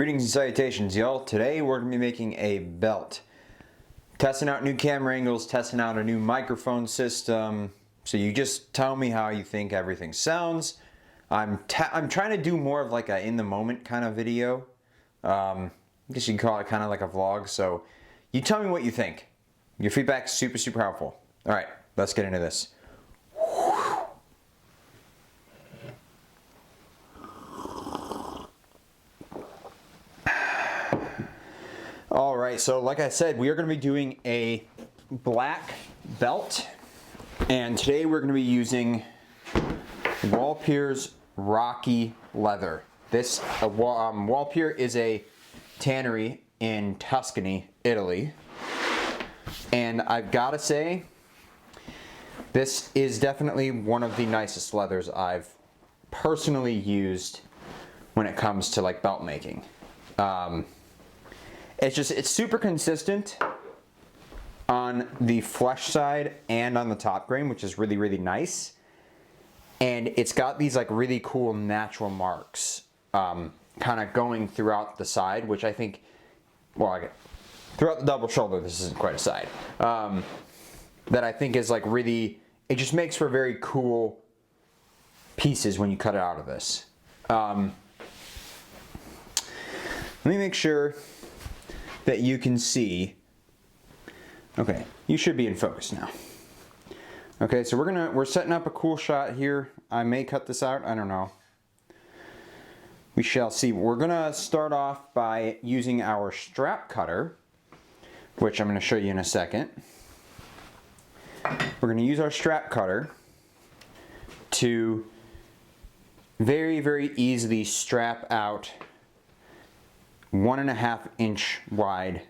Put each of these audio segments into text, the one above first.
Greetings and salutations, y'all. Today we're going to be making a belt. Testing out new camera angles, testing out a new microphone system. So you just tell me how you think everything sounds. I'm trying to do more of like a in the moment kind of video. I guess you can call it kind of like a vlog. So you tell me what you think. Your feedback's super helpful. All right, let's get into this. Alright, so like I said, we are going to be doing a black belt, and today we're going to be using Walpear's Rocky Leather. This Walpear is a tannery in Tuscany, Italy, and I've got to say, this is definitely one of the nicest leathers I've personally used when it comes to like belt making. It's super consistent on the flesh side and on the top grain, which is really nice. And it's got these like really cool natural marks kind of going throughout the side, which I think, well, throughout the double shoulder, this isn't quite a side, that I think is like really, it just makes for very cool pieces when you cut it out of this. Let me make sure that you can see. Okay, you should be in focus now. Okay, so we're setting up a cool shot here. I may cut this out, I don't know. We shall see. We're gonna start off by using our strap cutter, which I'm gonna show you in a second. We're gonna use our strap cutter to very easily strap out 1.5 inch wide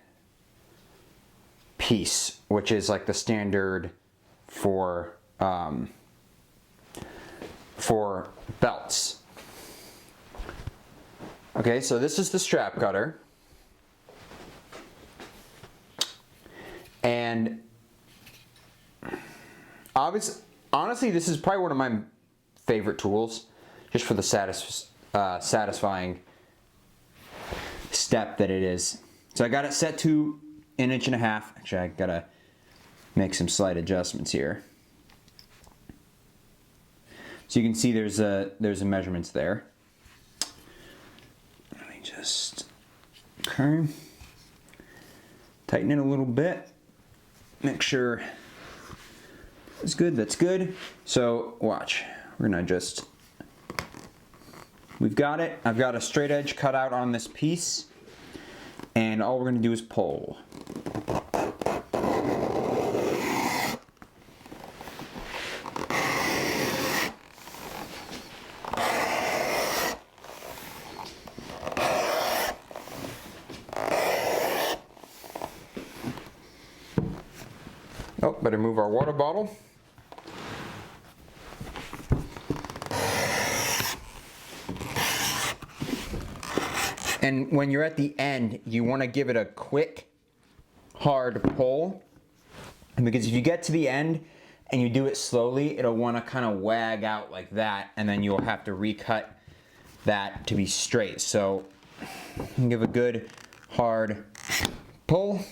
piece, which is like the standard for belts. Okay, so this is the strap cutter, and honestly, this is probably one of my favorite tools, just for the satisfying step that it is. So I got it set to 1.5 inches. Actually, I gotta make some slight adjustments here. So you can see there's a measurements there. Let me just tighten it a little bit. Make sure it's good. That's good. So watch. We're gonna just. We've got it. I've got a straight edge cut out on this piece, and all we're going to do is pull. Oh, better move our water bottle. And when you're at the end, you want to give it a quick, hard pull. Because if you get to the end and you do it slowly, it'll want to kind of wag out like that, and then you'll have to recut that to be straight. So give a good, hard pull.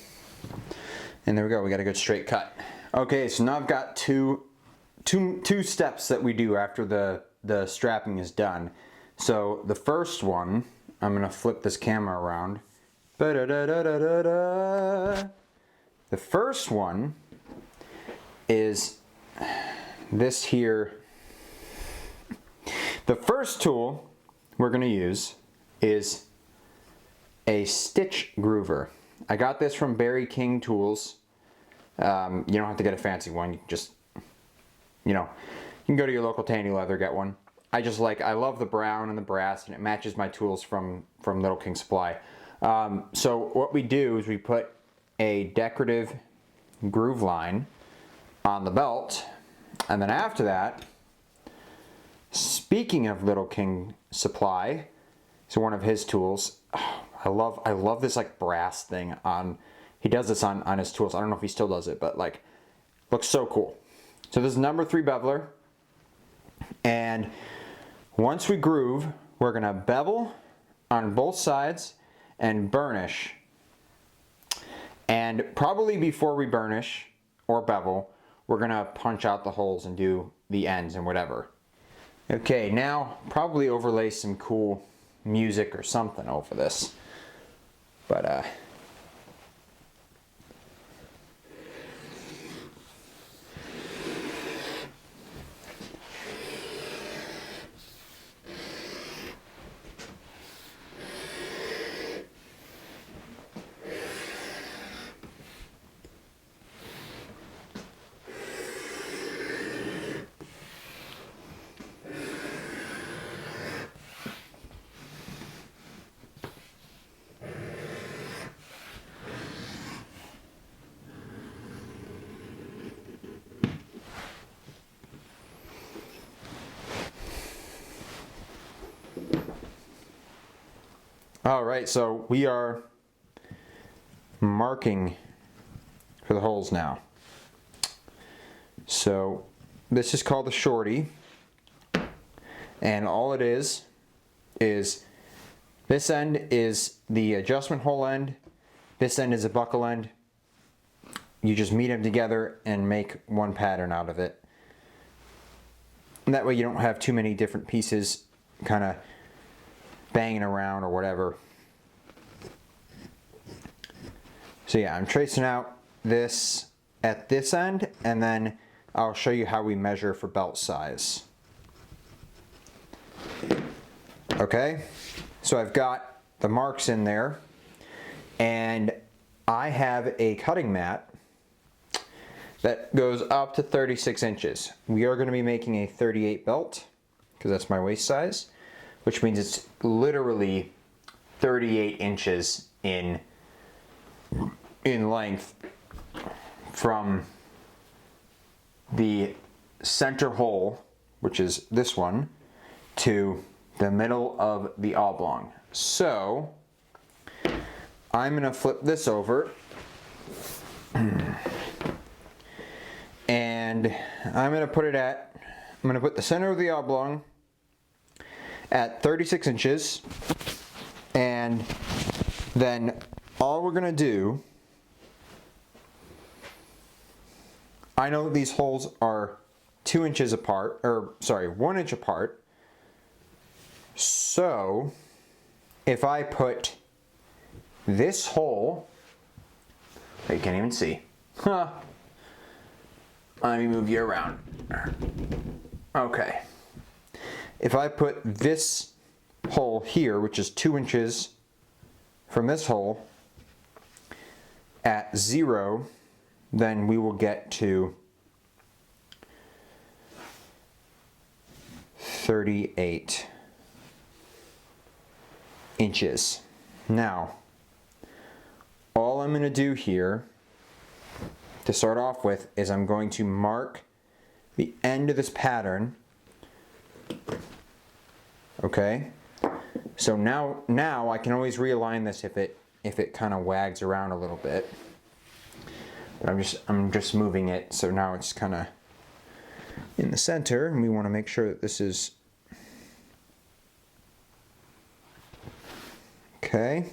And there we go, we got a good straight cut. Okay, so now I've got two steps that we do after the strapping is done. So the first one, I'm gonna flip this camera around. The first one is this here. The first tool we're gonna use is a stitch groover. I got this from Barry King Tools. You don't have to get a fancy one. You just, you can go to your local Tandy Leather, get one. I love the brown and the brass, and it matches my tools from Little King Supply. So what we do is we put a decorative groove line on the belt, and then after that, speaking of Little King Supply, so one of his tools, I love this like brass thing on, he does this on his tools. I don't know if he still does it, but like, looks so cool. So this is number 3 beveler, and once we groove, we're gonna bevel on both sides, and burnish. And probably before we burnish or bevel, we're gonna punch out the holes and do the ends and whatever. Okay, now probably overlay some cool music or something over this. But all right, so we are marking for the holes now. So this is called the shorty, and all it is this end is the adjustment hole end, this end is a buckle end. You just meet them together and make one pattern out of it. And that way you don't have too many different pieces kind of banging around or whatever. So yeah, I'm tracing out this at this end, and then I'll show you how we measure for belt size. Okay, so I've got the marks in there, and I have a cutting mat that goes up to 36 inches. We are going to be making a 38 belt, because that's my waist size, which means it's literally 38 inches in length from the center hole, which is this one, to the middle of the oblong. So I'm going to flip this over and I'm going to put the center of the oblong at 36 inches, and then all we're going to do, I know these holes are 2 inches apart, or sorry, 1 inch apart. So if I put this hole, you can't even see. Huh. Let me move you around. Okay. If I put this hole here, which is 2 inches from this hole, at 0, then we will get to 38 inches. Now, all I'm going to do here to start off with is I'm going to mark the end of this pattern. Okay, so now I can always realign this if it kind of wags around a little bit. But I'm just moving it, so now it's kind of in the center, and we want to make sure that this is okay.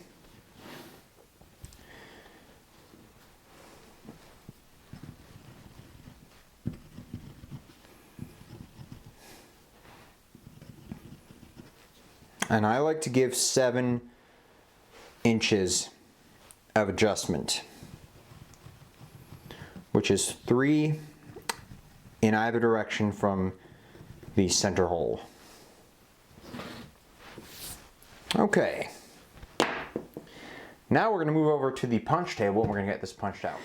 And I like to give 7 inches of adjustment, which is 3 in either direction from the center hole. Okay. Now we're going to move over to the punch table and we're going to get this punched out.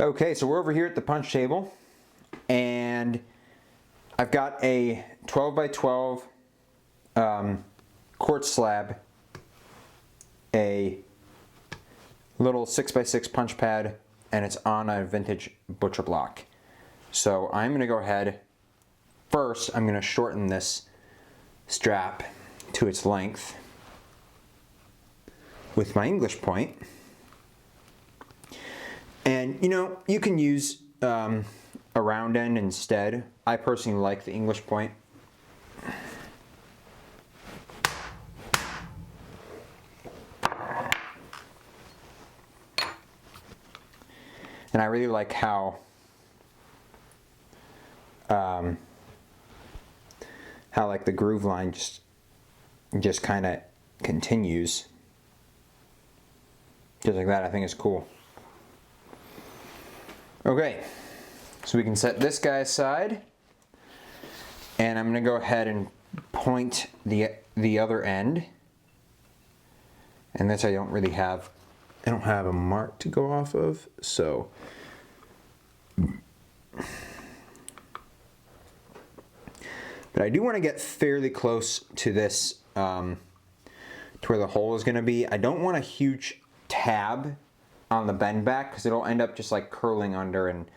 Okay, so we're over here at the punch table, and I've got a 12 by 12 quartz slab, a little 6 by 6 punch pad, and it's on a vintage butcher block. So I'm going to go ahead, first I'm going to shorten this strap to its length with my English point. And you know, you can use a round end instead. I personally like the English point. And I really like how like the groove line just kind of continues. Just like that, I think is cool. Okay, so we can set this guy aside. And I'm going to go ahead and point the other end. And this I don't have a mark to go off of, so. But I do want to get fairly close to this, to where the hole is going to be. I don't want a huge tab on the bend back because it'll end up just like curling under and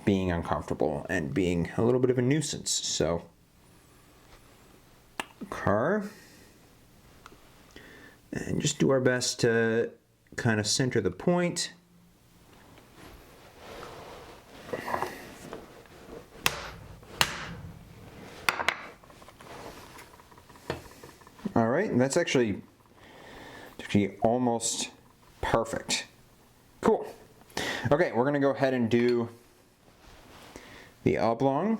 being uncomfortable and being a little bit of a nuisance. So, and just do our best to kind of center the point. All right, and that's actually almost perfect. Cool. Okay, we're gonna go ahead and do the oblong.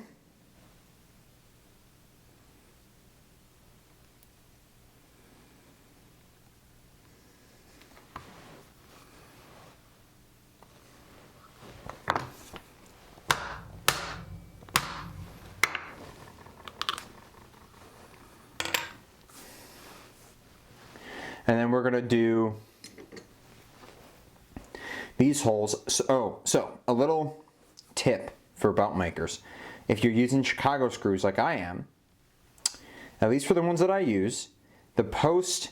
And then we're going to do these holes. So a little tip for belt makers. If you're using Chicago screws like I am, at least for the ones that I use, the post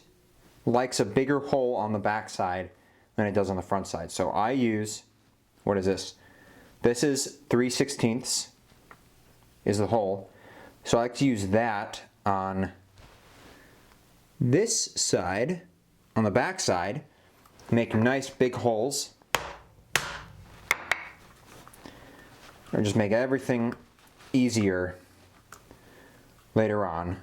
likes a bigger hole on the back side than it does on the front side. So I use, what is this? This is 3/16 is the hole. So I like to use that on this side, on the back side, make nice big holes, or just make everything easier later on.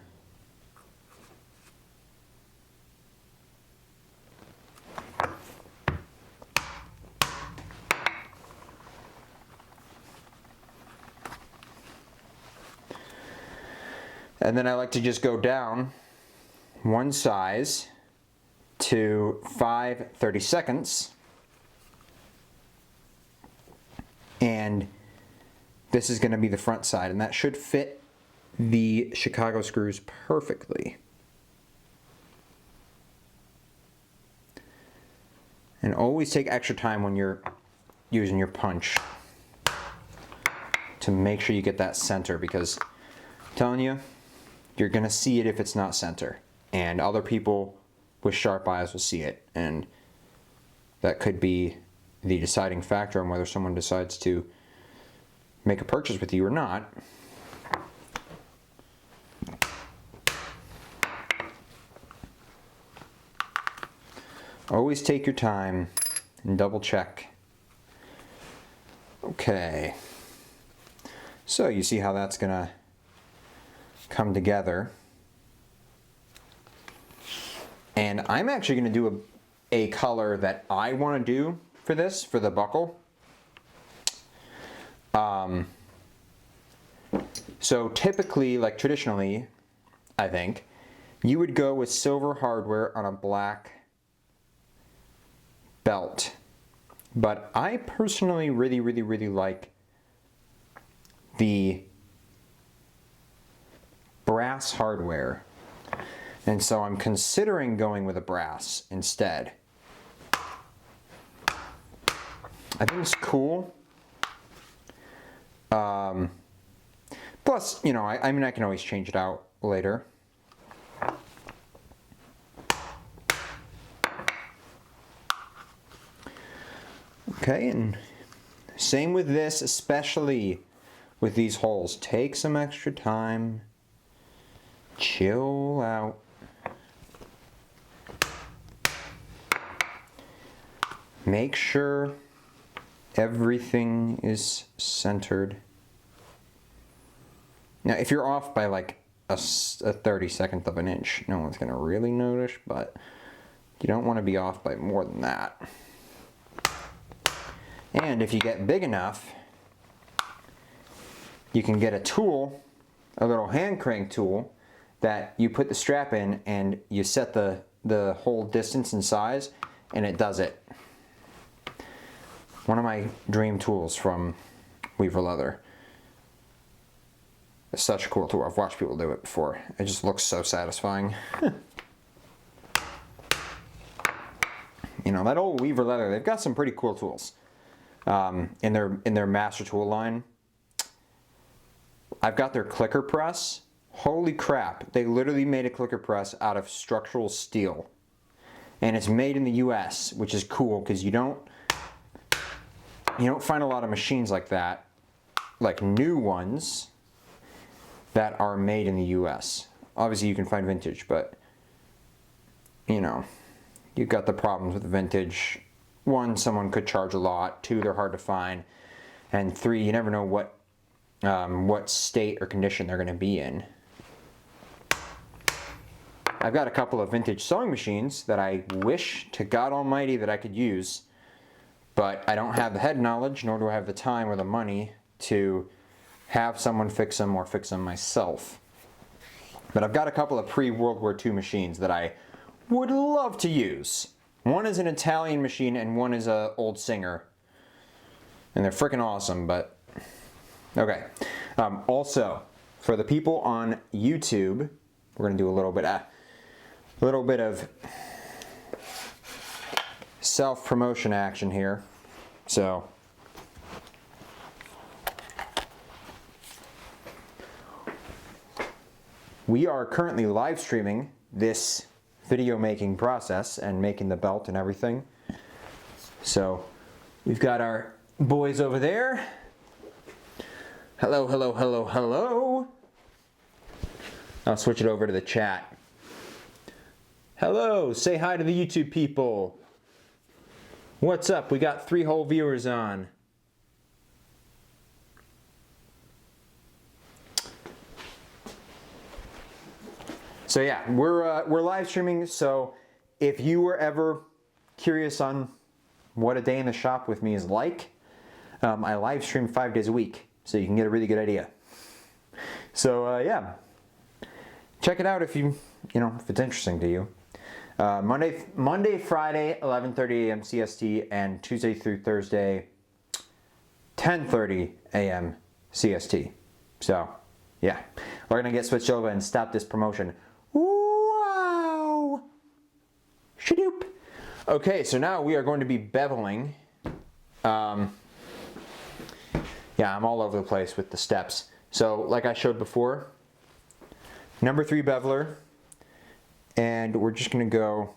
And then I like to just go down one size to 5/32, and this is going to be the front side, and that should fit the Chicago screws perfectly. And always take extra time when you're using your punch to make sure you get that center, because I'm telling you, you're going to see it if it's not center. And other people with sharp eyes will see it. And that could be the deciding factor on whether someone decides to make a purchase with you or not. Always take your time and double check. Okay. So you see how that's gonna come together. And I'm actually going to do a color that I want to do for this, for the buckle. So typically, like traditionally, I think, you would go with silver hardware on a black belt. But I personally really like the brass hardware. And so I'm considering going with a brass instead. I think it's cool. Plus, you know, I mean, I can always change it out later. Okay, and same with this, especially with these holes. Take some extra time. Chill out. Make sure everything is centered. Now, if you're off by like a 32nd of an inch, no one's gonna really notice, but you don't want to be off by more than that. And if you get big enough, you can get a tool, a little hand crank tool, that you put the strap in and you set the whole distance and size, and it does it. One of my dream tools from Weaver Leather. It's such a cool tool. I've watched people do it before. It just looks so satisfying. You know, that old Weaver Leather, they've got some pretty cool tools in their master tool line. I've got their clicker press. Holy crap, they literally made a clicker press out of structural steel. And it's made in the US, which is cool because you don't find a lot of machines like that, like new ones that are made in the US. Obviously you can find vintage, but you know, you've got the problems with vintage. One, someone could charge a lot. Two, they're hard to find. And three, you never know what state or condition they're going to be in. I've got a couple of vintage sewing machines that I wish to God Almighty that I could use, but I don't have the head knowledge, nor do I have the time or the money to have someone fix them or fix them myself. But I've got a couple of pre-World War II machines that I would love to use. One is an Italian machine and one is an old Singer. And they're freaking awesome, but okay. Also, for the people on YouTube, we're going to do a little bit of self-promotion action here. So, we are currently live streaming this video making process and making the belt and everything. So, we've got our boys over there. Hello, hello, hello, hello. I'll switch it over to the chat. Hello, say hi to the YouTube people. What's up? We got 3 whole viewers on. So yeah, we're live streaming. So if you were ever curious on what a day in the shop with me is like, I live stream 5 days a week, so you can get a really good idea. So yeah, check it out if if it's interesting to you. Monday, Friday, 11:30 a.m. CST, and Tuesday through Thursday, 10:30 a.m. CST. So, yeah, we're gonna get switched over and stop this promotion. Wow! Shadoop. Okay, so now we are going to be beveling. Yeah, I'm all over the place with the steps. So, like I showed before, number 3 beveler. And we're just going to go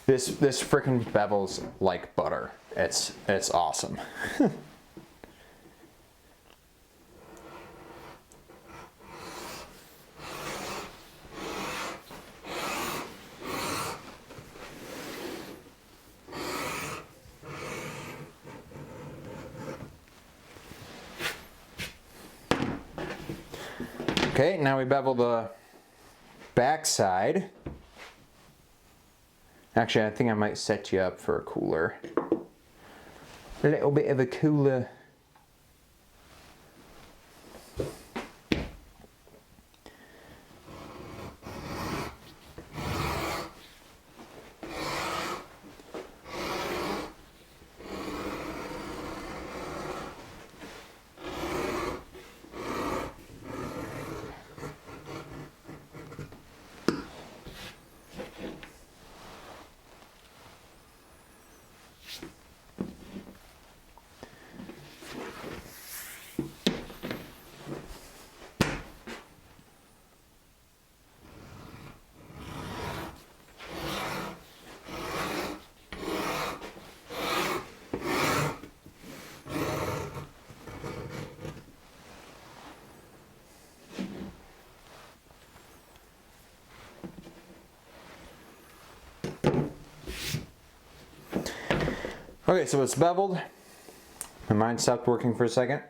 this frickin' bevels like butter. It's awesome. Okay, now we bevel the back side. Actually, I think I might set you up for a cooler. A little bit of a cooler. Okay, so it's beveled. My mind stopped working for a second.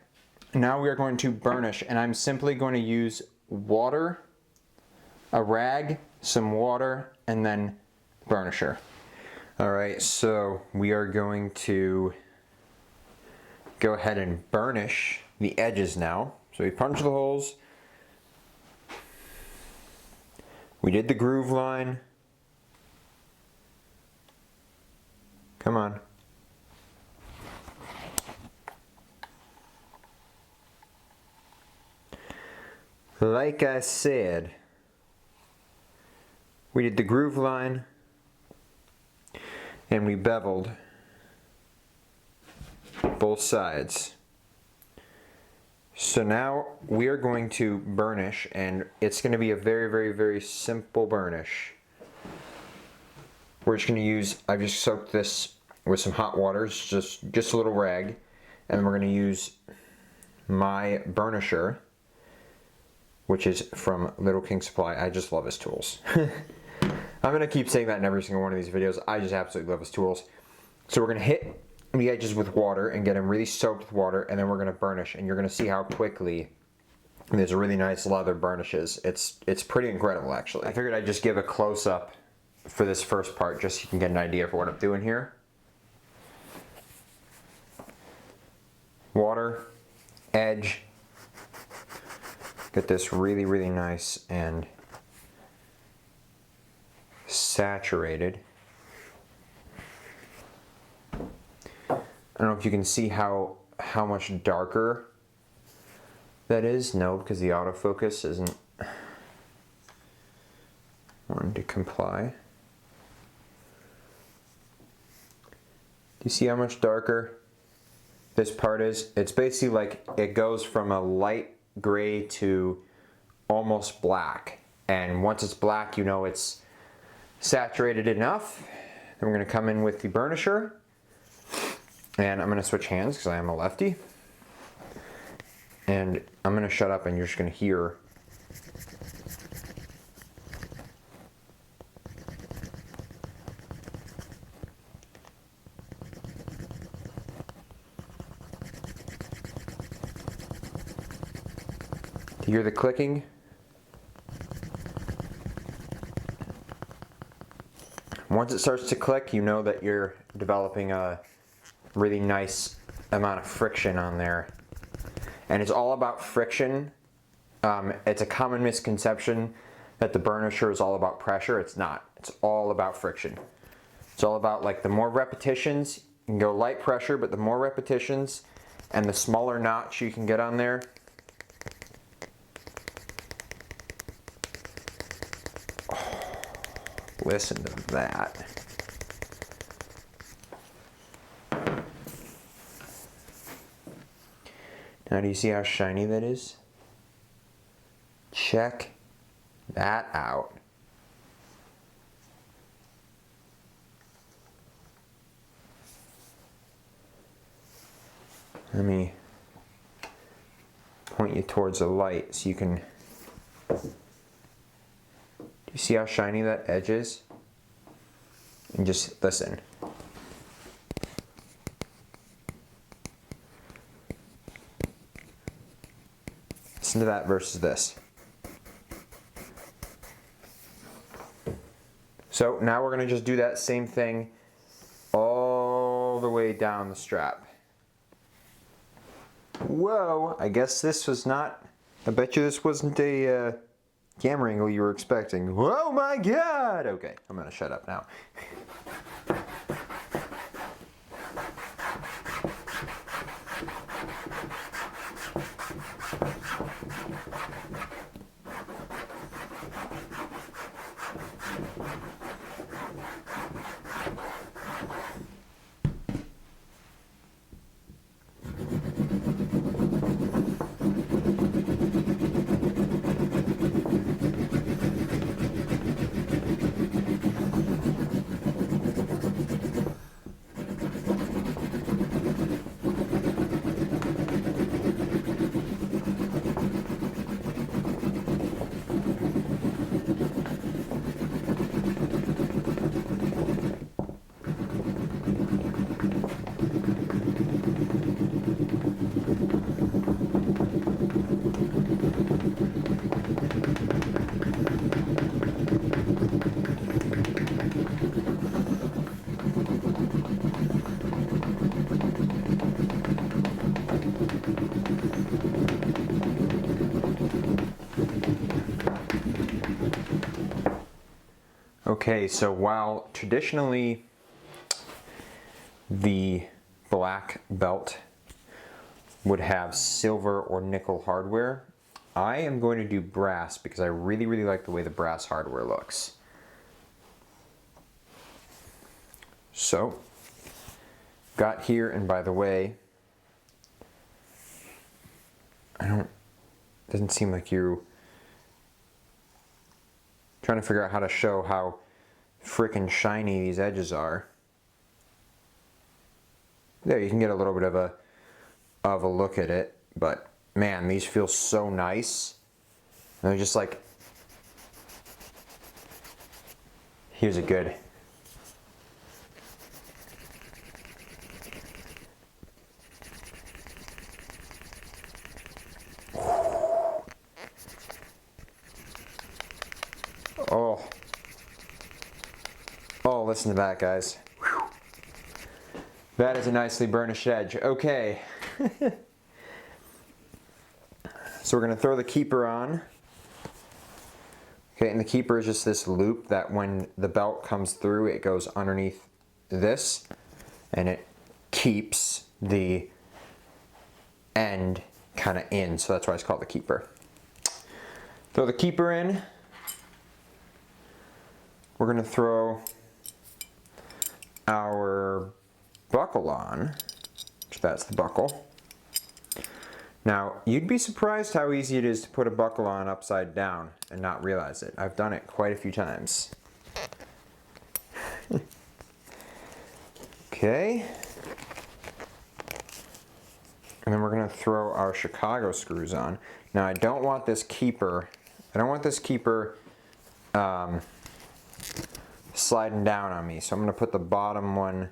Now we are going to burnish, and I'm simply going to use water, a rag, some water, and then burnisher. All right, so we are going to go ahead and burnish the edges now. So we punched the holes. We did the groove line. Come on. Like I said, we did the groove line and we beveled both sides. So now we are going to burnish, and it's going to be a very, very, very simple burnish. We're just going to use, I've just soaked this with some hot water, just a little rag, and we're going to use my burnisher, which is from Little King Supply. I just love his tools. I'm going to keep saying that in every single one of these videos. I just absolutely love his tools. So we're going to hit the edges with water and get them really soaked with water, and then we're going to burnish, and you're going to see how quickly there's a really nice leather burnishes. It's pretty incredible, actually. I figured I'd just give a close-up for this first part just so you can get an idea for what I'm doing here. Water, edge, get this really, really nice and saturated. I don't know if you can see how much darker that is. No, because the autofocus isn't wanting to comply. Do you see how much darker this part is? It's basically like it goes from a light gray to almost black. And once it's black, you know it's saturated enough. Then we're going to come in with the burnisher. And I'm going to switch hands because I am a lefty. And I'm going to shut up and you're just going to hear. Do you hear the clicking? Once it starts to click, you know that you're developing a really nice amount of friction on there. And it's all about friction. It's a common misconception that the burnisher is all about pressure. It's not. It's all about friction. It's all about, like, the more repetitions, you can go light pressure, but the more repetitions and the smaller notch you can get on there, listen to that. Now, do you see how shiny that is? Check that out. Let me point you towards the light so you can... Do you see how shiny that edge is? And just listen. Listen to that versus this. So now we're going to just do that same thing all the way down the strap. Whoa, I guess this was not, I bet you this wasn't a camera angle you were expecting. Oh my God! Okay, I'm going to shut up now. Okay, so while traditionally the black belt would have silver or nickel hardware, I am going to do brass because I really, really like the way the brass hardware looks. So, got here, and by the way, doesn't seem like you trying to figure out how to show how frickin' shiny these edges are. There, you can get a little bit of a look at it, but man, these feel so nice. And they're just like, here's a good. Oh, listen to that, guys. Whew. That is a nicely burnished edge. Okay. So we're going to throw the keeper on. Okay, and the keeper is just this loop that when the belt comes through, it goes underneath this, and it keeps the end kind of in, so that's why it's called the keeper. Throw the keeper in. We're going to throw our buckle on, which that's the buckle. Now, you'd be surprised how easy it is to put a buckle on upside down and not realize it. I've done it quite a few times. Okay. And then we're going to throw our Chicago screws on. Now, I don't want this keeper sliding down on me, so I'm going to put the bottom one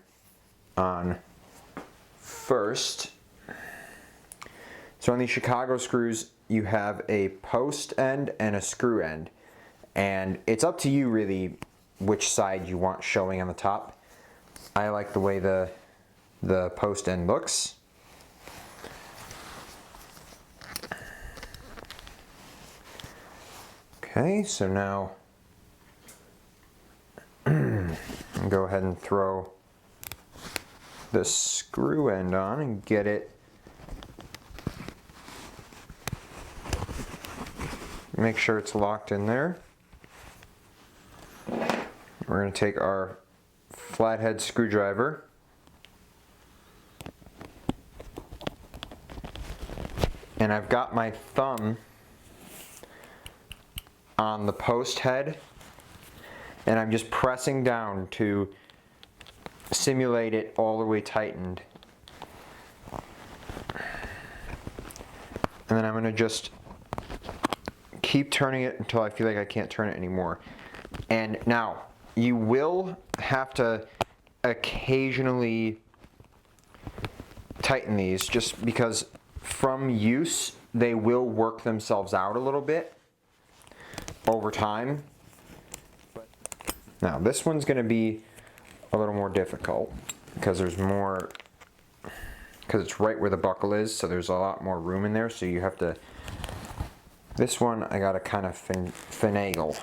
on first. So on these Chicago screws, you have a post end and a screw end, and it's up to you really which side you want showing on the top. I like the way the post end looks. Okay, so now go ahead and throw the screw end on and get it. Make sure it's locked in there. We're going to take our flathead screwdriver and I've got my thumb on the post head and I'm just pressing down to simulate it all the way tightened. And then I'm going to just keep turning it until I feel like I can't turn it anymore. And now, you will have to occasionally tighten these just because from use, they will work themselves out a little bit over time. Now, this one's going to be a little more difficult because there's more, because it's right where the buckle is, so there's a lot more room in there, so you have to, this one I gotta kind of finagle.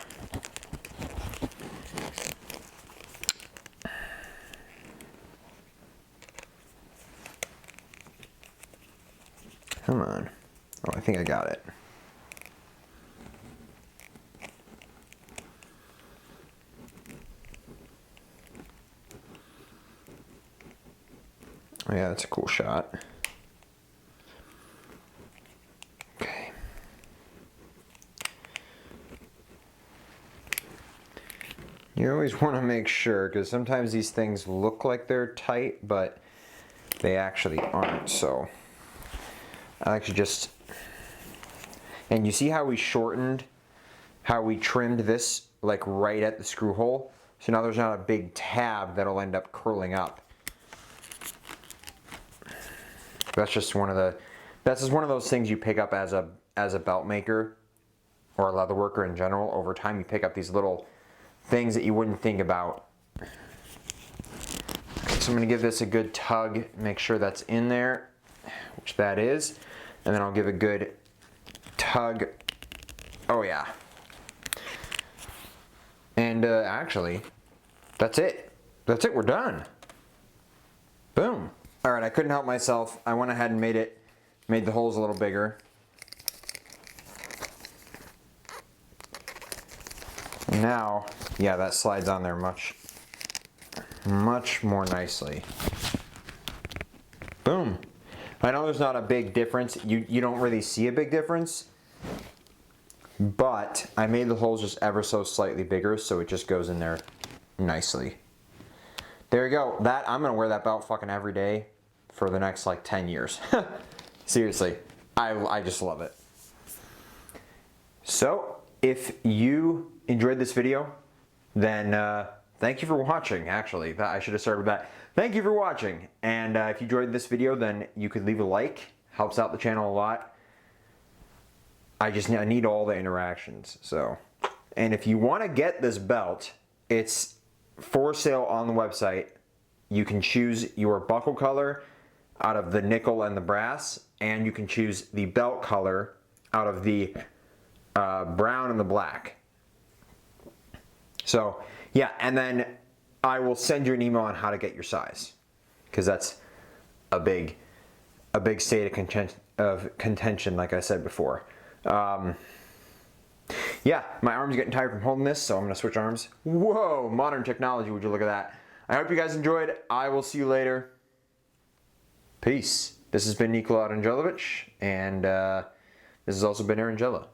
Come on. Oh, I think I got it. Oh yeah, that's a cool shot. Okay. You always want to make sure, because sometimes these things look like they're tight, but they actually aren't, so I like to just, and you see how we shortened, how we trimmed this like right at the screw hole? So now there's not a big tab that'll end up curling up. That's just one of those things you pick up as a belt maker or a leather worker in general. Over time you pick up these little things that you wouldn't think about. Okay, so I'm going to give this a good tug, make sure that's in there, which that is, and then I'll give a good tug. Oh yeah. And actually, that's it. That's it, we're done. Boom. All right, I couldn't help myself. I went ahead and made the holes a little bigger. Now, yeah, that slides on there much more nicely. Boom. I know there's not a big difference. You don't really see a big difference, but I made the holes just ever so slightly bigger, so it just goes in there nicely. There you go. That, I'm gonna wear that belt fucking every day for the next like 10 years. Seriously, I just love it. So, if you enjoyed this video, then thank you for watching, actually. I should have started with that. Thank you for watching, and if you enjoyed this video, then you could leave a like. Helps out the channel a lot. I need all the interactions, so. And if you want to get this belt, it's for sale on the website. You can choose your buckle color out of the nickel and the brass, and you can choose the belt color out of the brown and the black. So yeah, and then I will send you an email on how to get your size, because that's a big state of contention, like I said before. Yeah, my arm's getting tired from holding this, so I'm gonna switch arms. Whoa, modern technology, would you look at that? I hope you guys enjoyed. I will see you later. Peace. This has been Nikola Arangelovich, and this has also been Arangelo.